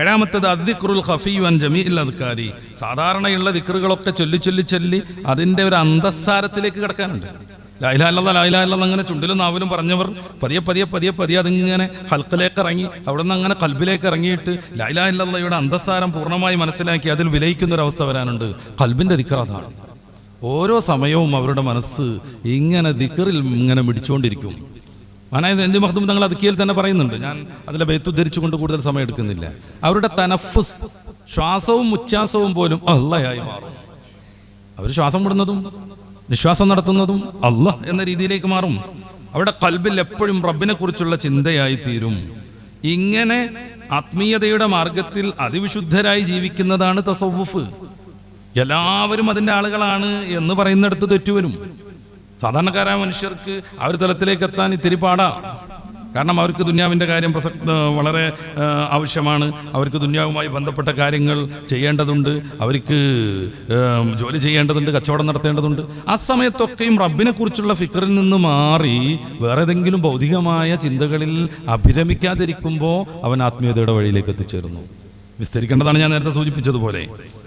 ഏഴാമത്തേത് അദ്ദിക്റുൽ ഖഫിയ്യു അൻ ജമീഇൽ അദ്കാരി. സാധാരണയുള്ള ദിക്റുകളൊക്കെ ചൊല്ലി അതിൻ്റെ ഒരു അന്തസ്സാരത്തിലേക്ക് കിടക്കാനുണ്ട്. ലാ ഇലാഹ ഇല്ലല്ലാഹ് ലാ ഇലാഹ ഇല്ലല്ലാഹ് അങ്ങനെ ചുണ്ടിലും നാവിലും പറഞ്ഞവർ പതിയെ അതിങ്ങനെ ഹൽക്കിലേക്ക് ഇറങ്ങി, അവിടെ നിന്ന് അങ്ങനെ കൽബിലേക്ക് ഇറങ്ങിയിട്ട് ലാ ഇലാഹ ഇല്ലല്ലാഹയുടെ അന്തസ്സാരം പൂർണ്ണമായി മനസ്സിലാക്കി അതിൽ വിലയിക്കുന്നൊരവസ്ഥ വരാനുണ്ട്. കൽബിൻ്റെ ദിക്ർ അതാണ്. ഓരോ സമയവും അവരുടെ മനസ്സ് ഇങ്ങനെ ദിക്റിൽ ഇങ്ങനെ മിടിച്ചുകൊണ്ടിരിക്കും. അതായത് എൻ്റെ മഖ്ദൂം തങ്ങൾ അദ്കിയയിൽ തന്നെ പറയുന്നുണ്ട്, ഞാൻ അതിലെ ബൈത്തുദ്ധരിച്ചുകൊണ്ട് കൂടുതൽ സമയം എടുക്കുന്നില്ല. അവരുടെ തനഫുസ്, ശ്വാസവും ഉച്ഛ്വാസവും പോലും അല്ലാഹയായി മാറും. അവർ ശ്വാസം വിടുന്നതും നിശ്വാസം നടത്തുന്നതും അല്ലാഹ് എന്ന രീതിയിലേക്ക് മാറും. അവരുടെ ഖൽബിൽ എപ്പോഴും റബ്ബിനെ കുറിച്ചുള്ള ചിന്തയായി തീരും. ഇങ്ങനെ ആത്മീയതയുടെ മാർഗത്തിൽ അതിവിശുദ്ധരായി ജീവിക്കുന്നതാണ് തസവ്വുഫ്. എല്ലാവരും അതിൻ്റെ ആളുകളാണ് എന്ന് പറയുന്നിടത്ത് തെറ്റുവരും. സാധാരണക്കാരായ മനുഷ്യർക്ക് ആ ഒരു തലത്തിലേക്ക് എത്താൻ ഇത്തിരി പാടാണ്. കാരണം അവർക്ക് ദുന്യാവിൻ്റെ കാര്യം വളരെ ആവശ്യമാണ്. അവർക്ക് ദുന്യാവുമായി ബന്ധപ്പെട്ട കാര്യങ്ങൾ ചെയ്യേണ്ടതുണ്ട്, അവർക്ക് ജോലി ചെയ്യേണ്ടതുണ്ട്, കച്ചവടം നടത്തേണ്ടതുണ്ട്. ആ സമയത്തൊക്കെയും റബ്ബിനെ കുറിച്ചുള്ള ഫിക്റിൽ നിന്ന് മാറി വേറെ ഏതെങ്കിലും ഭൗതികമായ ചിന്തകളിൽ അഭിരമിക്കാതിരിക്കുമ്പോൾ അവൻ ആത്മീയതയുടെ വഴിയിലേക്ക് എത്തിച്ചേരുന്നു. വിസ്തരിക്കേണ്ടതാണ് ഞാൻ നേരത്തെ സൂചിപ്പിച്ചതുപോലെ.